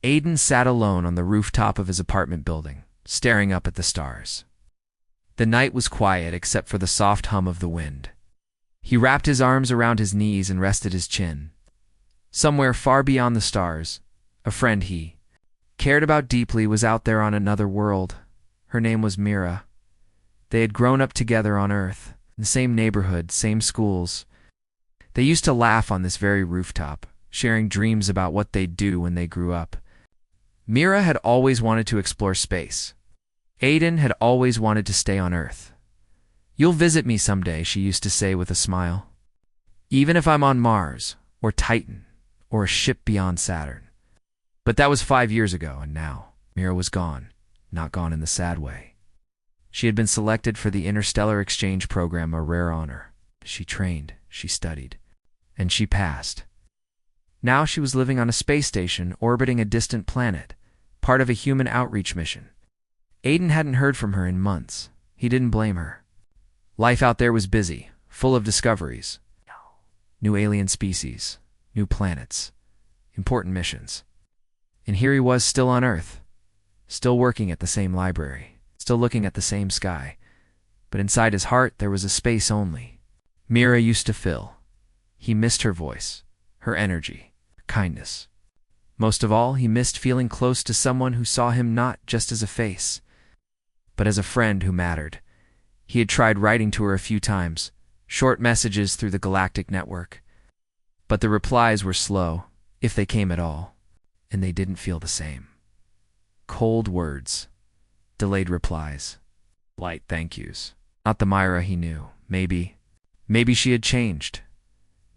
Aiden sat alone on the rooftop of his apartment building, staring up at the stars. The night was quiet except for the soft hum of the wind. He wrapped his arms around his knees and rested his chin. Somewhere far beyond the stars, a friend he cared about deeply was out there on another world. Her name was Mira. They had grown up together on Earth, in the same neighborhood, same schools. They used to laugh on this very rooftop, sharing dreams about what they'd do when they grew up. Mira had always wanted to explore space. Aiden had always wanted to stay on Earth. "You'll visit me someday," she used to say with a smile. "Even if I'm on Mars, or Titan, or a ship beyond Saturn." But that was 5 years ago, and now Mira was gone, not gone in the sad way. She had been selected for the Interstellar Exchange Program, a rare honor. She trained, she studied, and she passed. Now she was living on a space station orbiting a distant planet, part of a human outreach mission. Aiden hadn't heard from her in months. He didn't blame her. Life out there was busy, full of discoveries. New alien species, new planets, important missions. And here he was still on Earth, still working at the same library, still looking at the same sky. But inside his heart there was a space only. Mira used to fill. He missed her voice, her energy, her kindness. Most of all, he missed feeling close to someone who saw him not just as a face, but as a friend who mattered. He had tried writing to her a few times, short messages through the galactic network. But the replies were slow, if they came at all, and they didn't feel the same. Cold words, delayed replies, light thank yous. Not the Myra he knew. Maybe she had changed.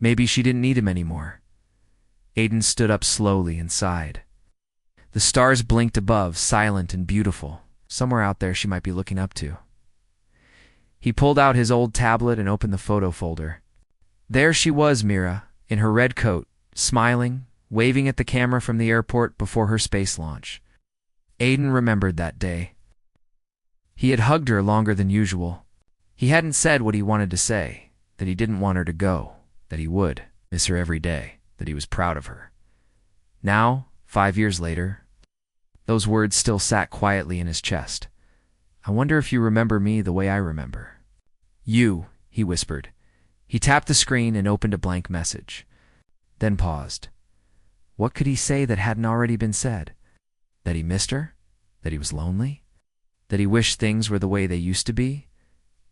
Maybe she didn't need him anymore. Aiden stood up slowly and sighed. The stars blinked above, silent and beautiful. Somewhere out there she might be looking up to. He pulled out his old tablet and opened the photo folder. There she was, Mira, in her red coat, smiling, waving at the camera from the airport before her space launch. Aiden remembered that day. He had hugged her longer than usual. He hadn't said what he wanted to say, that he didn't want her to go, that he would miss her every day, that he was proud of her. Now, 5 years later, those words still sat quietly in his chest. "I wonder if you remember me the way I remember." "You," he whispered. He tapped the screen and opened a blank message, then paused. What could he say that hadn't already been said? That he missed her? That he was lonely? That he wished things were the way they used to be?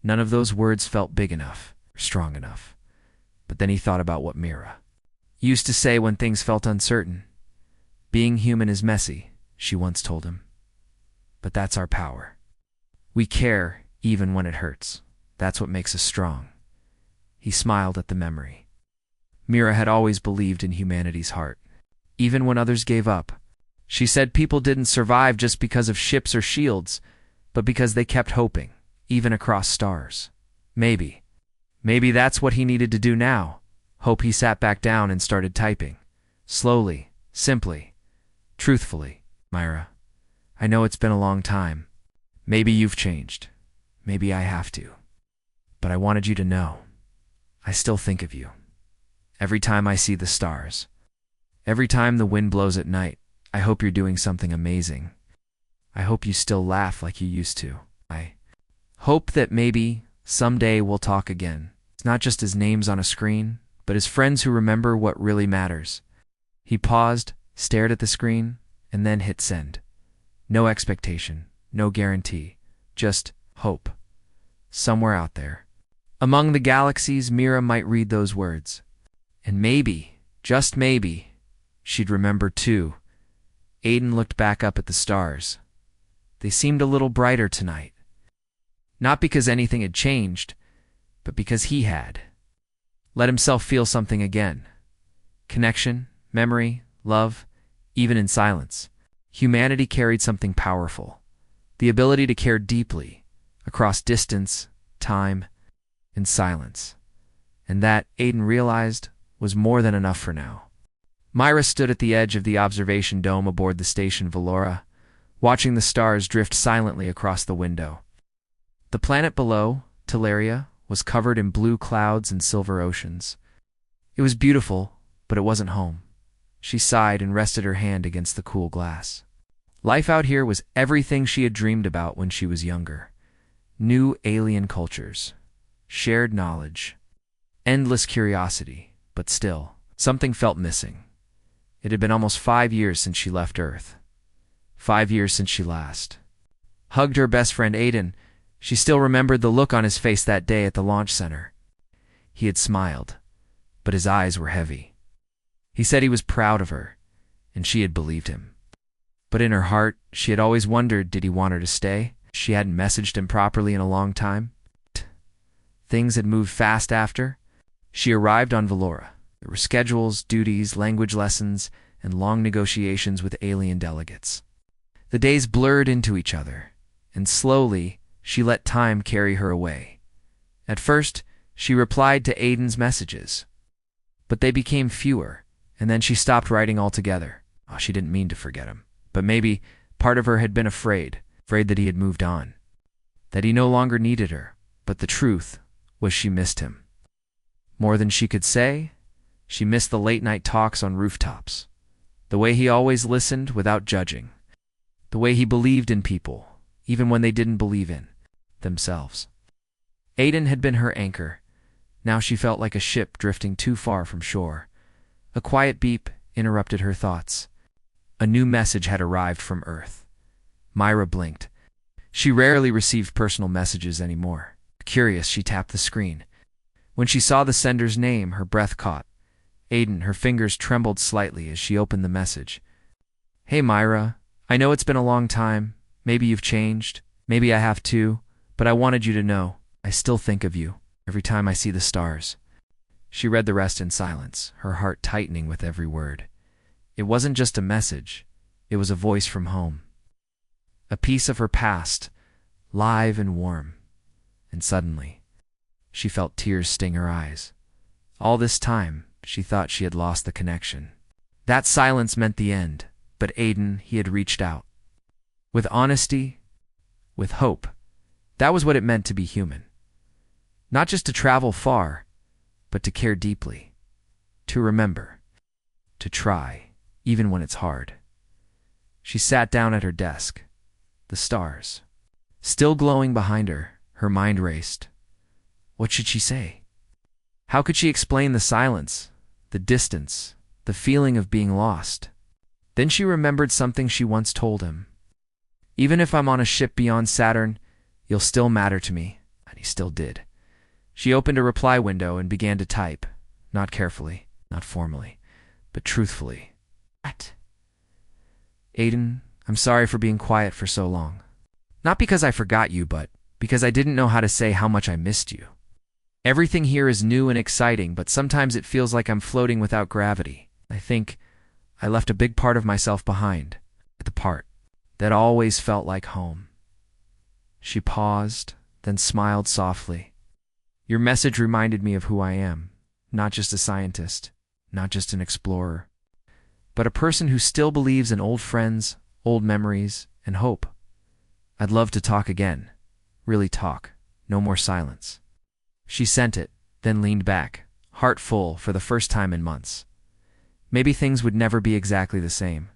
None of those words felt big enough, or strong enough. But then he thought about what Mira used to say when things felt uncertain. "Being human is messy," she once told him. "But that's our power. We care even when it hurts. That's what makes us strong." He smiled at the memory. Mira had always believed in humanity's heart, even when others gave up. She said people didn't survive just because of ships or shields, but because they kept hoping, even across stars. Maybe that's what he needed to do now. Hope. He sat back down and started typing. Slowly, simply, truthfully. "Myra, I know it's been a long time. Maybe you've changed. Maybe I have to. But I wanted you to know. I still think of you. Every time I see the stars. Every time the wind blows at night, I hope you're doing something amazing. I hope you still laugh like you used to. I hope that maybe someday we'll talk again. It's not just as names on a screen, but as friends who remember what really matters." He paused, stared at the screen, and then hit send. No expectation, no guarantee, just hope. Somewhere out there, among the galaxies, Mira might read those words. And maybe, just maybe, she'd remember too. Aiden looked back up at the stars. They seemed a little brighter tonight. Not because anything had changed, but because he had. Let himself feel something again. Connection, memory, love, even in silence. Humanity carried something powerful. The ability to care deeply, across distance, time, and silence. And that, Aiden realized, was more than enough for now. Myra stood at the edge of the observation dome aboard the station Valora, watching the stars drift silently across the window. The planet below, Teleria, was covered in blue clouds and silver oceans. It was beautiful, but it wasn't home. She sighed and rested her hand against the cool glass. Life out here was everything she had dreamed about when she was younger. New alien cultures, shared knowledge, endless curiosity, but still, something felt missing. It had been almost 5 years since she left Earth. 5 years since she last hugged her best friend Aiden. She still remembered the look on his face that day at the launch center. He had smiled, but his eyes were heavy. He said he was proud of her, and she had believed him. But in her heart, she had always wondered, did he want her to stay? She hadn't messaged him properly in a long time. Things had moved fast after. She arrived on Valora. There were schedules, duties, language lessons, and long negotiations with alien delegates. The days blurred into each other, and slowly, she let time carry her away. At first, she replied to Aiden's messages, but they became fewer, and then she stopped writing altogether. Oh, she didn't mean to forget him, but maybe part of her had been afraid that he had moved on, that he no longer needed her. But the truth was she missed him. More than she could say, she missed the late-night talks on rooftops, the way he always listened without judging, the way he believed in people, even when they didn't believe in themselves. Aiden had been her anchor. Now she felt like a ship drifting too far from shore. A quiet beep interrupted her thoughts. A new message had arrived from Earth. Myra blinked. She rarely received personal messages anymore. Curious, she tapped the screen. When she saw the sender's name, her breath caught. Aiden, her fingers trembled slightly as she opened the message. Hey Myra, I know it's been a long time. Maybe you've changed. Maybe I have too. But I wanted you to know, I still think of you every time I see the stars. She read the rest in silence, her heart tightening with every word. It wasn't just a message. It was a voice from home. A piece of her past, live and warm. And suddenly, she felt tears sting her eyes. All this time, she thought she had lost the connection. That silence meant the end, but Aiden, he had reached out. With honesty, with hope. That was what it meant to be human. Not just to travel far, but to care deeply. To remember. To try, even when it's hard. She sat down at her desk. The stars, still glowing behind her, her mind raced. What should she say? How could she explain the silence, the distance, the feeling of being lost? Then she remembered something she once told him. Even if I'm on a ship beyond Saturn, you'll still matter to me. And he still did. She opened a reply window and began to type, not carefully, not formally, but truthfully. What? Aiden, I'm sorry for being quiet for so long. Not because I forgot you, but because I didn't know how to say how much I missed you. Everything here is new and exciting, but sometimes it feels like I'm floating without gravity. I think I left a big part of myself behind, the part that always felt like home. She paused, then smiled softly. Your message reminded me of who I am, not just a scientist, not just an explorer, but a person who still believes in old friends, old memories, and hope. I'd love to talk again. Really talk. No more silence. She sent it, then leaned back, heart full for the first time in months. Maybe things would never be exactly the same,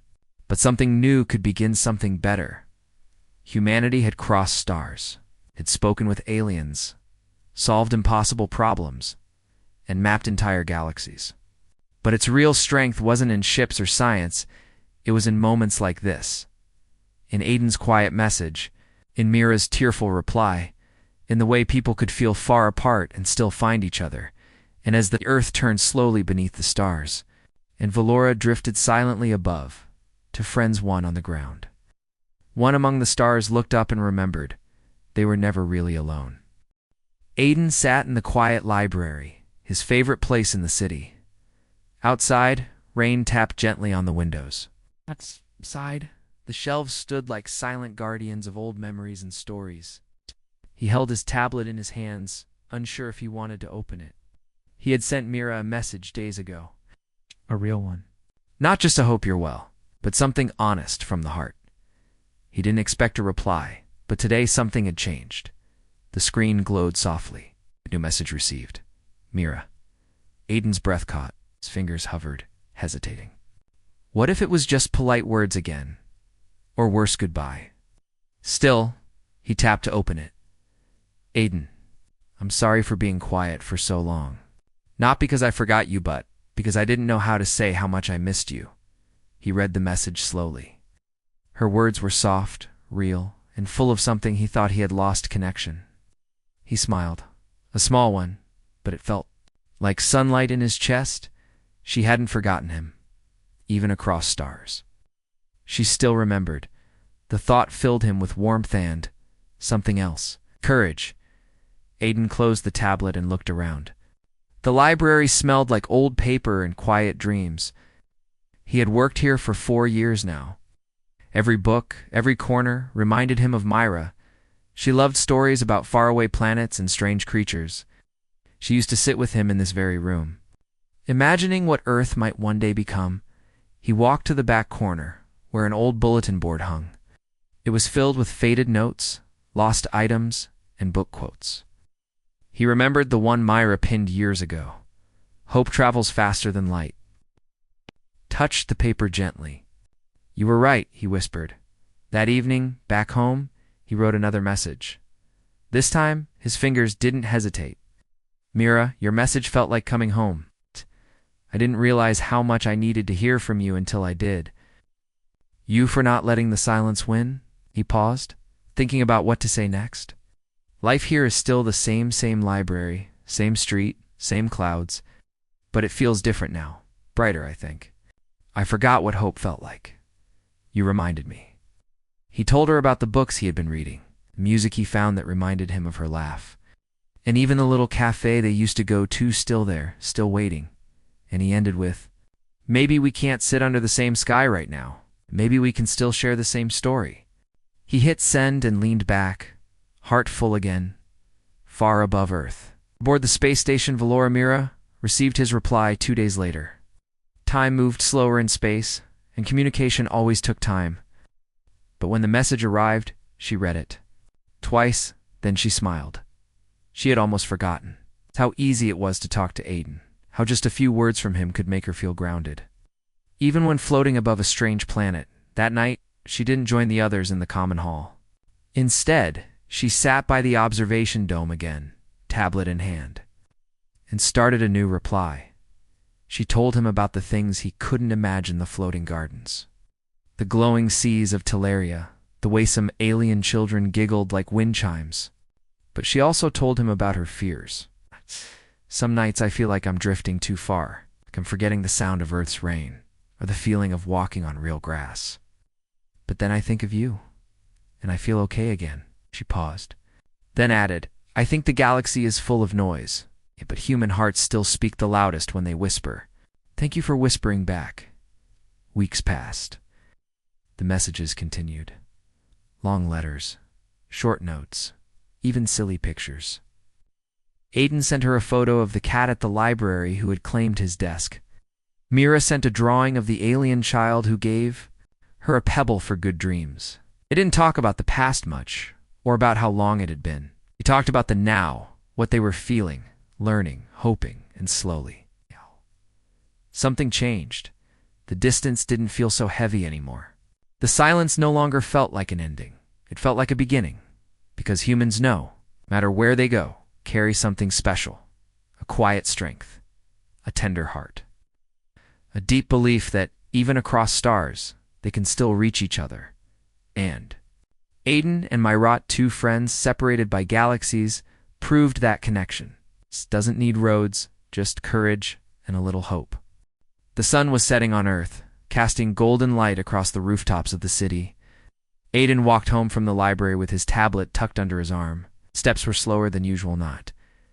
but something new could begin something better. Humanity had crossed stars, had spoken with aliens, solved impossible problems, and mapped entire galaxies. But its real strength wasn't in ships or science, it was in moments like this. In Aiden's quiet message, in Mira's tearful reply, in the way people could feel far apart and still find each other, and as the earth turned slowly beneath the stars, and Valora drifted silently above, to friends one on the ground. One among the stars looked up and remembered, they were never really alone. Aiden sat in the quiet library, his favorite place in the city. Outside, rain tapped gently on the windows. Outside, the shelves stood like silent guardians of old memories and stories. He held his tablet in his hands, unsure if he wanted to open it. He had sent Mira a message days ago. A real one. Not just a hope you're well, but something honest from the heart. He didn't expect a reply, but today something had changed. The screen glowed softly. A new message received. Mira. Aiden's breath caught. His fingers hovered, hesitating. What if it was just polite words again? Or worse, goodbye? Still, he tapped to open it. Aiden, I'm sorry for being quiet for so long. Not because I forgot you, but because I didn't know how to say how much I missed you. He read the message slowly. Her words were soft, real, and full of something he thought he had lost connection. He smiled. A small one, but it felt like sunlight in his chest. She hadn't forgotten him, even across stars. She still remembered. The thought filled him with warmth and something else. Courage. Aiden closed the tablet and looked around. The library smelled like old paper and quiet dreams. He had worked here for 4 years now. Every book, every corner, reminded him of Myra. She loved stories about faraway planets and strange creatures. She used to sit with him in this very room. Imagining what Earth might one day become, he walked to the back corner, where an old bulletin board hung. It was filled with faded notes, lost items, and book quotes. He remembered the one Myra pinned years ago. Hope travels faster than light. Touched the paper gently. You were right, he whispered. That evening, back home, he wrote another message. This time, his fingers didn't hesitate. Mira, your message felt like coming home. I didn't realize how much I needed to hear from you until I did. You for not letting the silence win? He paused, thinking about what to say next. Life here is still the same library, same street, same clouds, but it feels different now. Brighter, I think. I forgot what hope felt like. You reminded me. He told her about the books he had been reading, the music he found that reminded him of her laugh, and even the little cafe they used to go to still there, still waiting. And he ended with, maybe we can't sit under the same sky right now. Maybe we can still share the same story. He hit send and leaned back, heart full again, far above Earth. Aboard the space station, Valora Mira received his reply 2 days later. Time moved slower in space, and communication always took time. But when the message arrived, she read it. Twice, then she smiled. She had almost forgotten how easy it was to talk to Aiden, how just a few words from him could make her feel grounded. Even when floating above a strange planet, that night, she didn't join the others in the common hall. Instead, she sat by the observation dome again, tablet in hand, and started a new reply. She told him about the things he couldn't imagine: the floating gardens, the glowing seas of Teleria, the way some alien children giggled like wind chimes. But she also told him about her fears. Some nights I feel like I'm drifting too far, like I'm forgetting the sound of Earth's rain, or the feeling of walking on real grass. But then I think of you, and I feel okay again. She paused, then added, I think the galaxy is full of noise, but human hearts still speak the loudest when they whisper. Thank you for whispering back. Weeks passed. The messages continued. Long letters, short notes, even silly pictures. Aiden sent her a photo of the cat at the library who had claimed his desk. Mira sent a drawing of the alien child who gave her a pebble for good dreams. They didn't talk about the past much, or about how long it had been. They talked about the now, what they were feeling, learning, hoping, and slowly. Something changed. The distance didn't feel so heavy anymore. The silence no longer felt like an ending. It felt like a beginning. Because humans know, no matter where they go, carry something special. A quiet strength. A tender heart. A deep belief that, even across stars, they can still reach each other. And Aiden and Myrat, 2 friends separated by galaxies, proved that connection. It doesn't need roads, just courage and a little hope. The sun was setting on Earth, casting golden light across the rooftops of the city. Aiden walked home from the library with his tablet tucked under his arm. Steps were slower than usual, not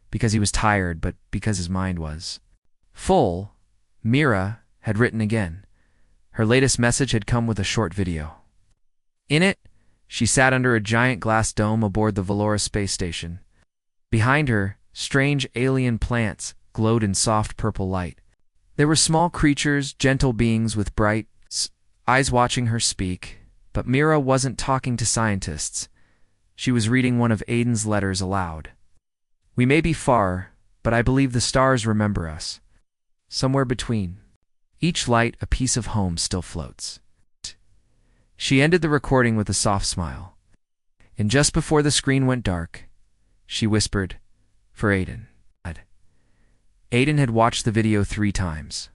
because he was tired, but because his mind was full. Mira had written again. Her latest message had come with a short video. In it, she sat under a giant glass dome aboard the Valora space station. Behind her, strange alien plants glowed in soft purple light. There were small creatures, gentle beings with bright eyes watching her speak, but Mira wasn't talking to scientists. She was reading one of Aiden's letters aloud. We may be far, but I believe the stars remember us. Somewhere between. Each light, a piece of home still floats. She ended the recording with a soft smile. And just before the screen went dark, she whispered, "For Aiden." Aiden had watched the video 3 times.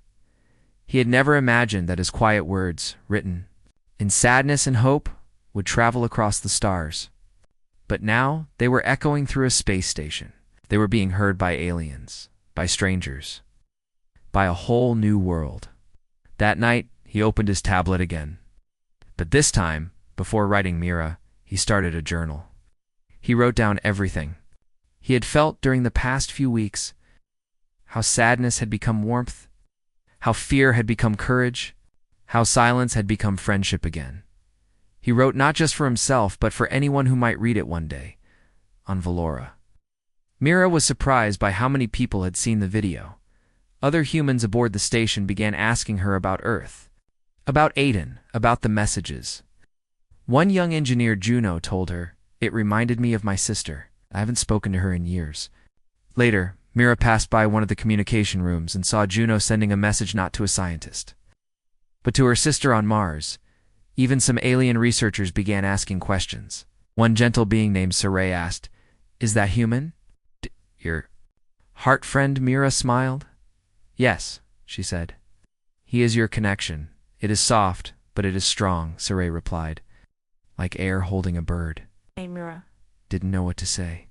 He had never imagined that his quiet words, written in sadness and hope, would travel across the stars. But now they were echoing through a space station. They were being heard by aliens, by strangers, by a whole new world. That night, he opened his tablet again. But this time, before writing Mira, he started a journal. He wrote down everything he had felt during the past few weeks, how sadness had become warmth, how fear had become courage, how silence had become friendship again. He wrote not just for himself, but for anyone who might read it one day, on Valora. Mira was surprised by how many people had seen the video. Other humans aboard the station began asking her about Earth, about Aiden, about the messages. One young engineer, Juno, told her, "It reminded me of my sister. I haven't spoken to her in years." Later, Mira passed by one of the communication rooms and saw Juno sending a message not to a scientist, but to her sister on Mars. Even some alien researchers began asking questions. One gentle being named Saray asked, "Is that human?" "Your heart friend?" Mira smiled. "Yes," she said. "He is your connection. It is soft, but it is strong," Saray replied, like air holding a bird. Hey, Mira. Didn't know what to say,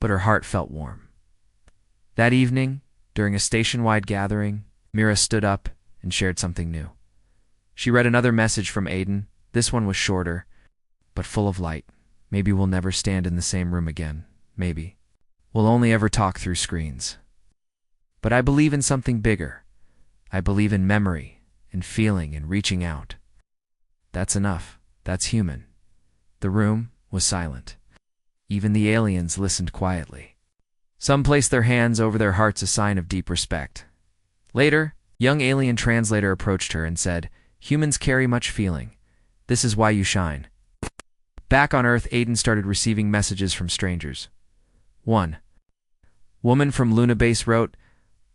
but her heart felt warm. That evening, during a station-wide gathering, Mira stood up and shared something new. She read another message from Aiden. This one was shorter, but full of light. "Maybe we'll never stand in the same room again. Maybe. We'll only ever talk through screens. But I believe in something bigger. I believe in memory, in feeling, and reaching out." That's enough. That's human. The room was silent. Even the aliens listened quietly. Some placed their hands over their hearts, a sign of deep respect. Later, young alien translator approached her and said, "Humans carry much feeling. This is why you shine." Back on Earth, Aiden started receiving messages from strangers. One woman from Luna Base wrote,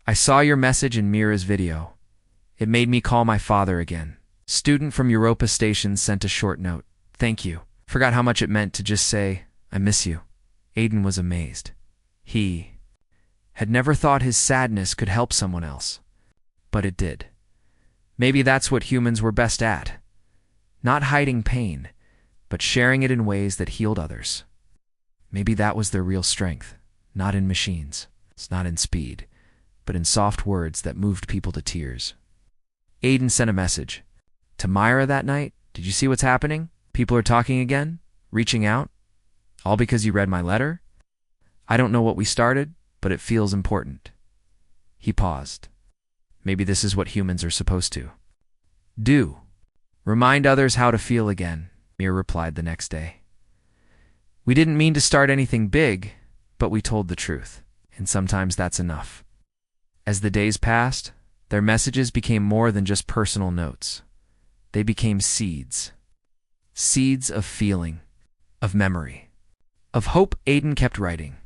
"I saw your message in Mira's video. It made me call my father again." Student from Europa Station sent a short note. "Thank you. Forgot how much it meant to just say, I miss you." Aiden was amazed. He had never thought his sadness could help someone else, but it did. Maybe that's what humans were best at. Not hiding pain, but sharing it in ways that healed others. Maybe that was their real strength, not in machines, not in speed, but in soft words that moved people to tears. Aiden sent a message. To Myra that night, "Did you see what's happening? People are talking again, reaching out. All because you read my letter? I don't know what we started, but it feels important." He paused. Maybe this is what humans are supposed to do. Remind others how to feel again, Mira replied the next day. "We didn't mean to start anything big, but we told the truth, and sometimes that's enough." As the days passed, their messages became more than just personal notes. They became seeds. Seeds of feeling, of memory, of hope. Aiden kept writing.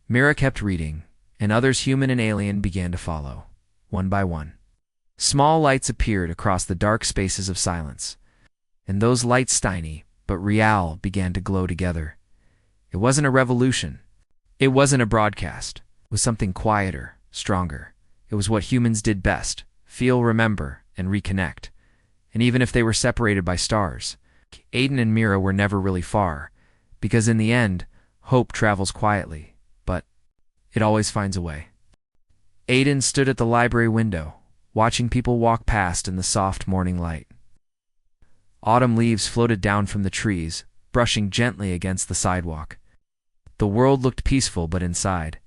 Mira kept reading, and others, human and alien, began to follow, one by one. Small lights appeared across the dark spaces of silence, and those lights, tiny but real, began to glow together. It wasn't a revolution. It wasn't a broadcast. It was something quieter, stronger. It was what humans did best: feel, remember, and reconnect. And even if they were separated by stars, Aiden and Mira were never really far, because in the end, hope travels quietly, but it always finds a way. Aiden stood at the library window, watching people walk past in the soft morning light. Autumn leaves floated down from the trees, brushing gently against the sidewalk. The world looked peaceful, but inside,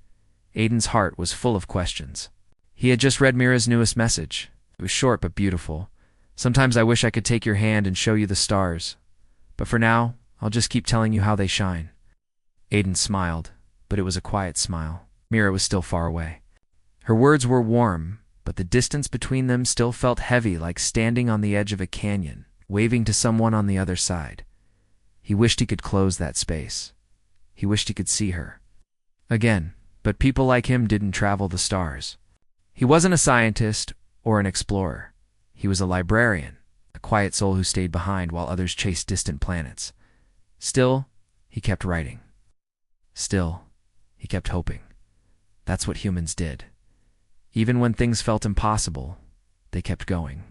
Aiden's heart was full of questions. He had just read Mira's newest message. It was short but beautiful. "Sometimes I wish I could take your hand and show you the stars. But for now, I'll just keep telling you how they shine." Aiden smiled, but it was a quiet smile. Mira was still far away. Her words were warm, but the distance between them still felt heavy, like standing on the edge of a canyon, waving to someone on the other side. He wished he could close that space. He wished he could see her again, but people like him didn't travel the stars. He wasn't a scientist or an explorer. He was a librarian, a quiet soul who stayed behind while others chased distant planets. Still, he kept writing. Still, he kept hoping. That's what humans did. Even when things felt impossible, they kept going.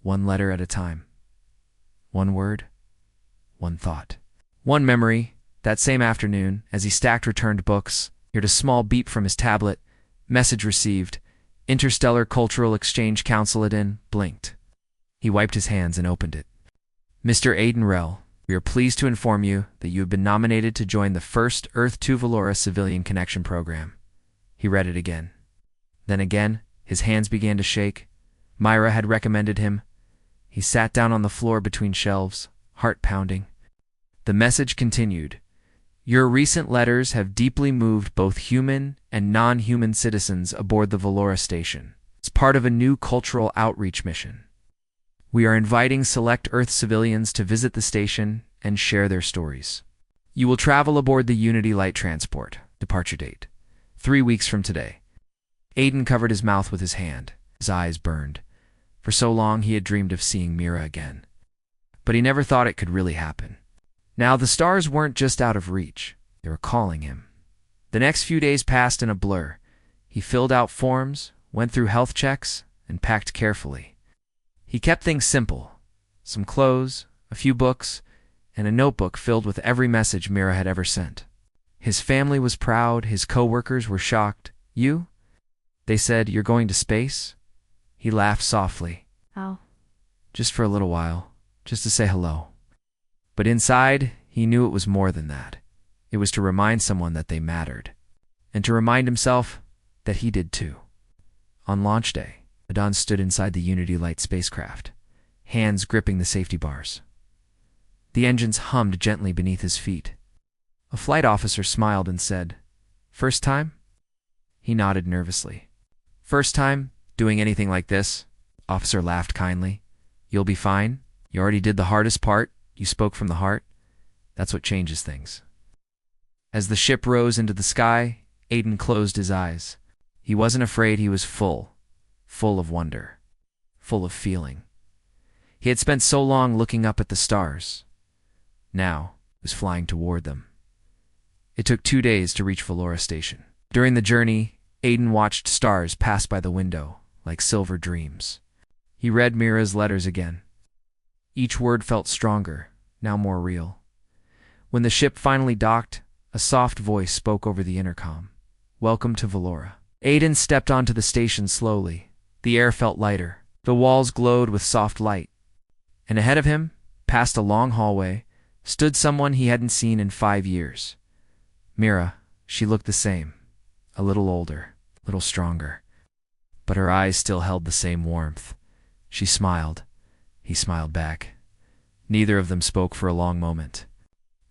One letter at a time. One word. One thought. One memory, that same afternoon, as he stacked returned books, heard a small beep from his tablet. Message received. Interstellar Cultural Exchange Council blinked. He wiped his hands and opened it. Mr. Aiden Rell, we are pleased to inform you that you have been nominated to join the first Earth to Valora Civilian Connection Program. He read it again. Then again, his hands began to shake. Myra had recommended him. He sat down on the floor between shelves, heart pounding. The message continued. Your recent letters have deeply moved both human and non-human citizens aboard the Valora station. It's part of a new cultural outreach mission. We are inviting select Earth civilians to visit the station and share their stories. You will travel aboard the Unity Light Transport. Departure date: 3 weeks from today. Aiden covered his mouth with his hand. His eyes burned. For so long he had dreamed of seeing Mira again. But he never thought it could really happen. Now the stars weren't just out of reach. They were calling him. The next few days passed in a blur. He filled out forms, went through health checks, and packed carefully. He kept things simple. Some clothes, a few books, and a notebook filled with every message Mira had ever sent. His family was proud. His co-workers were shocked. You? They said, you're going to space? He laughed softly. Oh. Just for a little while. Just to say hello. But inside, he knew it was more than that. It was to remind someone that they mattered. And to remind himself that he did too. On launch day, Adon stood inside the Unity Light spacecraft, hands gripping the safety bars. The engines hummed gently beneath his feet. A flight officer smiled and said, "First time?" He nodded nervously. "First time doing anything like this?" Officer laughed kindly. "You'll be fine. You already did the hardest part. You spoke from the heart. That's what changes things." As the ship rose into the sky, Aiden closed his eyes. He wasn't afraid. He was full of wonder, full of feeling. He had spent so long looking up at the stars. Now he was flying toward them. It took 2 days to reach Valora Station. During the journey, Aiden watched stars pass by the window like silver dreams. He read Mira's letters again. Each word felt stronger, now more real. When the ship finally docked, a soft voice spoke over the intercom. "Welcome to Valora." Aiden stepped onto the station slowly. The air felt lighter. The walls glowed with soft light. And ahead of him, past a long hallway, stood someone he hadn't seen in 5 years. Mira. She looked the same. A little older, a little stronger. But her eyes still held the same warmth. She smiled. He smiled back. Neither of them spoke for a long moment.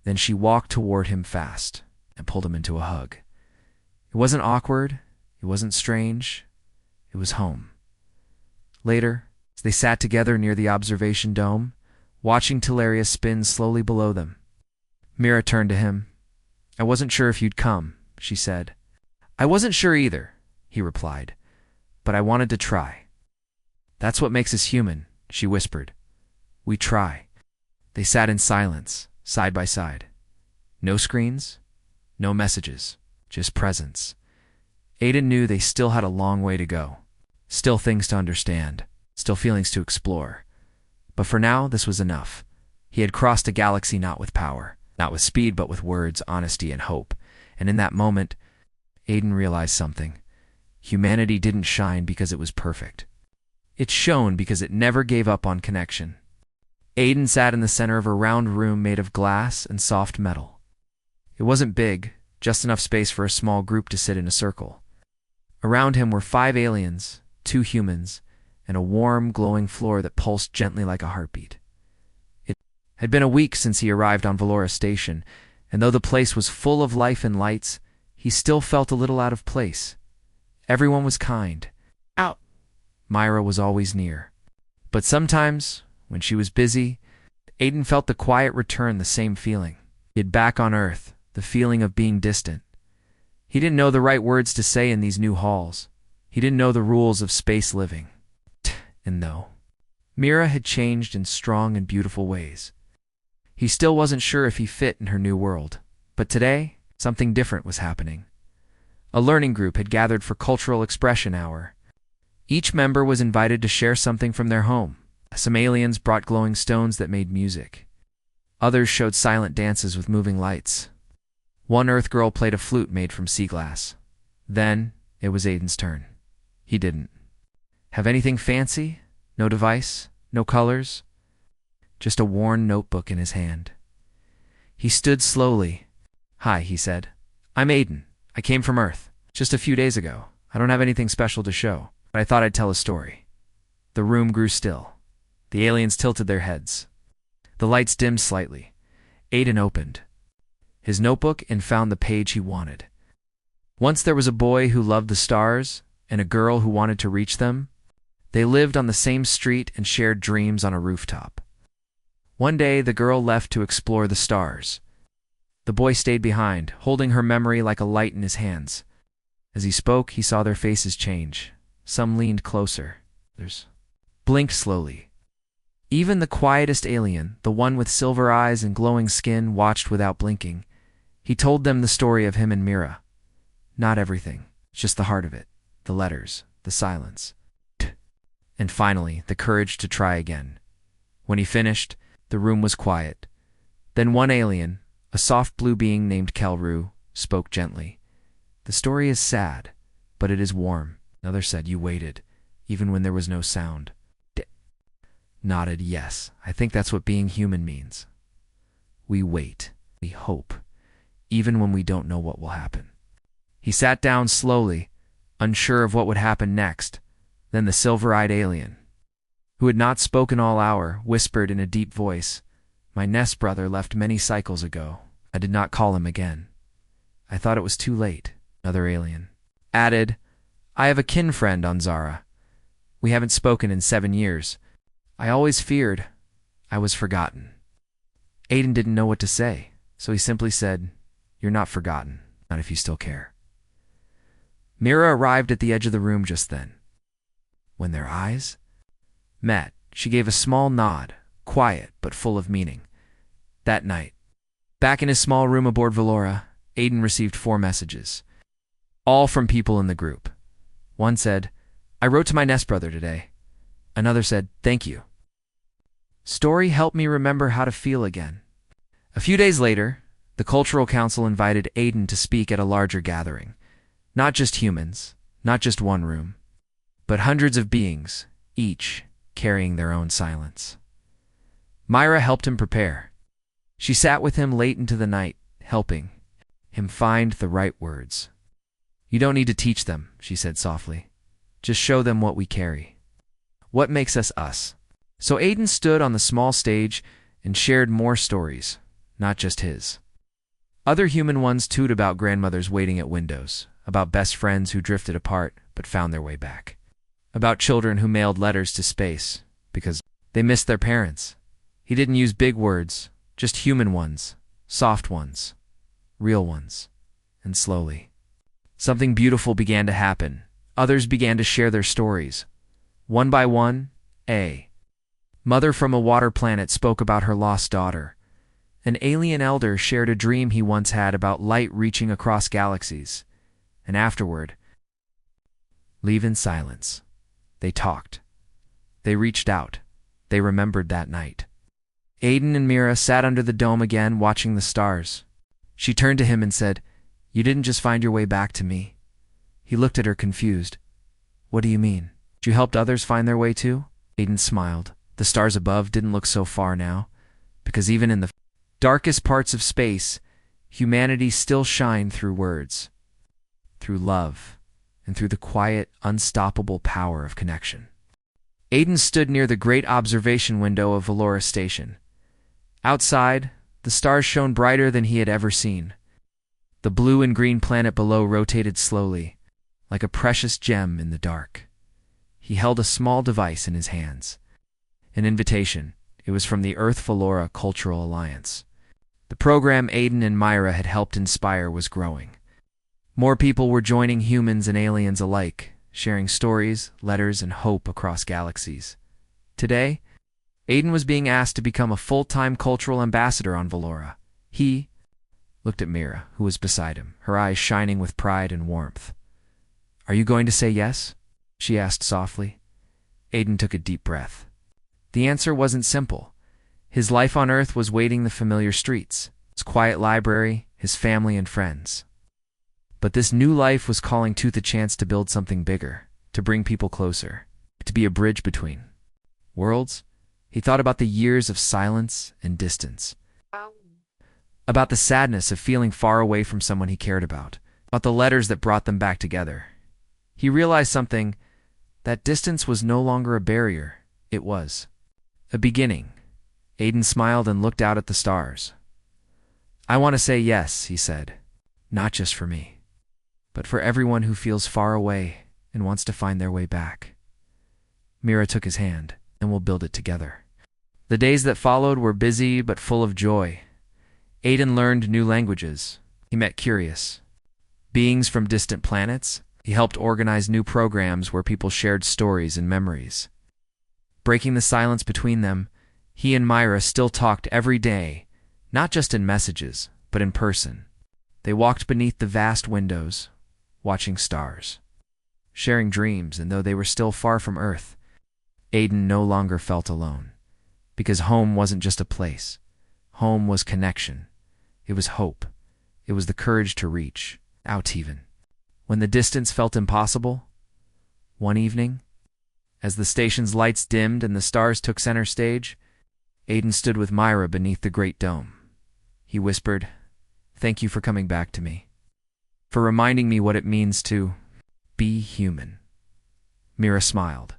Then she walked toward him fast and pulled him into a hug. It wasn't awkward. It wasn't strange. It was home. Later, as they sat together near the observation dome, watching Teleria spin slowly below them, Mira turned to him. "I wasn't sure if you'd come," she said. "I wasn't sure either," he replied, "but I wanted to try." "That's what makes us human," she whispered. "We try." They sat in silence, side by side. No screens, no messages, just presence. Aiden knew they still had a long way to go. Still things to understand, still feelings to explore. But for now, this was enough. He had crossed a galaxy not with power, not with speed, but with words, honesty, and hope. And in that moment, Aiden realized something. Humanity didn't shine because it was perfect. It shone because it never gave up on connection. Aiden sat in the center of a round room made of glass and soft metal. It wasn't big, just enough space for a small group to sit in a circle. Around him were 5 aliens, 2 humans, and a warm, glowing floor that pulsed gently like a heartbeat. It had been a week since he arrived on Valora Station, and though the place was full of life and lights, he still felt a little out of place. Everyone was kind. Out. Myra was always near. But sometimes, when she was busy, Aiden felt the quiet return, the same feeling. He had back on Earth, the feeling of being distant. He didn't know the right words to say in these new halls. He didn't know the rules of space living. And though Mira had changed in strong and beautiful ways. He still wasn't sure if he fit in her new world, but today, something different was happening. A learning group had gathered for Cultural Expression Hour. Each member was invited to share something from their home. Some aliens brought glowing stones that made music. Others showed silent dances with moving lights. One Earth girl played a flute made from sea glass. Then, it was Aiden's turn. He didn't have anything fancy, no device, no colors, just a worn notebook in his hand. He stood slowly. "Hi," he said. "I'm Aiden. I came from Earth just a few days ago. I don't have anything special to show, but I thought I'd tell a story." The room grew still. The aliens tilted their heads. The lights dimmed slightly. Aiden opened his notebook and found the page he wanted. Once there was a boy who loved the stars and a girl who wanted to reach them. They lived on the same street and shared dreams on a rooftop. One day, the girl left to explore the stars. The boy stayed behind, holding her memory like a light in his hands. As he spoke, he saw their faces change. Some leaned closer. Others blinked slowly. Even the quietest alien, the one with silver eyes and glowing skin, watched without blinking. He told them the story of him and Mira. Not everything, just the heart of it, the letters, the silence. And finally, the courage to try again. When he finished, the room was quiet. Then one alien, a soft blue being named Kelru, spoke gently. "The story is sad, but it is warm." Another said, "You waited, even when there was no sound." Nodded, "Yes, I think that's what being human means. We wait, we hope, even when we don't know what will happen." He sat down slowly, unsure of what would happen next. Then the silver-eyed alien, who had not spoken all hour, whispered in a deep voice, "My nest brother left many cycles ago. I did not call him again. I thought it was too late." Another alien added, "I have a kin friend on Zara. We haven't spoken in 7 years. I always feared I was forgotten." Aiden didn't know what to say, so he simply said, "You're not forgotten, not if you still care." Mira arrived at the edge of the room just then. When their eyes met, she gave a small nod, quiet but full of meaning. That night, back in his small room aboard Valora, Aiden received 4 messages, all from people in the group. One said, "I wrote to my nest brother today." Another said, "Thank you. Story helped me remember how to feel again." A few days later, the Cultural Council invited Aiden to speak at a larger gathering. Not just humans, not just one room, but hundreds of beings, each carrying their own silence. Myra helped him prepare. She sat with him late into the night, helping him find the right words. "You don't need to teach them," she said softly. "Just show them what we carry. What makes us us." So Aiden stood on the small stage and shared more stories, not just his. Other human ones tooed about grandmothers waiting at windows, about best friends who drifted apart but found their way back, about children who mailed letters to space because they missed their parents. He didn't use big words, just human ones, soft ones, real ones. And slowly, something beautiful began to happen. Others began to share their stories. One by one, a mother from a water planet spoke about her lost daughter. An alien elder shared a dream he once had about light reaching across galaxies. And afterward, leave in silence. They talked. They reached out. They remembered that night. Aiden and Mira sat under the dome again, watching the stars. She turned to him and said, "You didn't just find your way back to me." He looked at her confused. "What do you mean? You helped others find their way too?" Aiden smiled. The stars above didn't look so far now, because even in the darkest parts of space, humanity still shined through words, through love, and through the quiet, unstoppable power of connection. Aiden stood near the great observation window of Valora Station. Outside, the stars shone brighter than he had ever seen. The blue and green planet below rotated slowly, like a precious gem in the dark. He held a small device in his hands. An invitation. It was from the Earth-Valora Cultural Alliance. The program Aiden and Myra had helped inspire was growing. More people were joining humans and aliens alike, sharing stories, letters, and hope across galaxies. Today, Aiden was being asked to become a full-time cultural ambassador on Valora. He looked at Mira, who was beside him, her eyes shining with pride and warmth. "Are you going to say yes?" she asked softly. Aiden took a deep breath. The answer wasn't simple. His life on Earth was waiting the familiar streets, his quiet library, his family and friends. But this new life was calling Tooth a chance to build something bigger, to bring people closer, to be a bridge between worlds. He thought about the years of silence and distance, about the sadness of feeling far away from someone he cared about the letters that brought them back together. He realized something, that distance was no longer a barrier, it was a beginning. Aiden smiled and looked out at the stars. "I want to say yes," he said, "not just for me, but for everyone who feels far away and wants to find their way back." Mira took his hand, and we'll build it together. The days that followed were busy but full of joy. Aiden learned new languages. He met curious beings from distant planets. He helped organize new programs where people shared stories and memories. Breaking the silence between them, he and Myra still talked every day, not just in messages, but in person. They walked beneath the vast windows, watching stars, sharing dreams, and though they were still far from Earth, Aiden no longer felt alone. Because home wasn't just a place. Home was connection. It was hope. It was the courage to reach out even when the distance felt impossible. One evening, as the station's lights dimmed and the stars took center stage, Aiden stood with Myra beneath the great dome. He whispered, "Thank you for coming back to me, for reminding me what it means to be human." Myra smiled.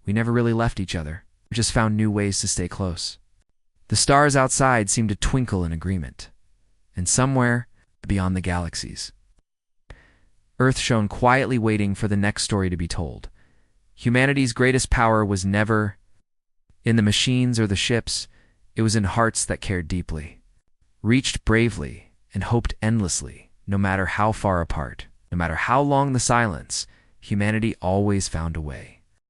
"We never really left each other. We just found new ways to stay close." The stars outside seemed to twinkle in agreement, and somewhere beyond the galaxies, Earth shone quietly, waiting for the next story to be told. Humanity's greatest power was never in the machines or the ships. It was in hearts that cared deeply, reached bravely, and hoped endlessly. No matter how far apart, no matter how long the silence, humanity always found a way.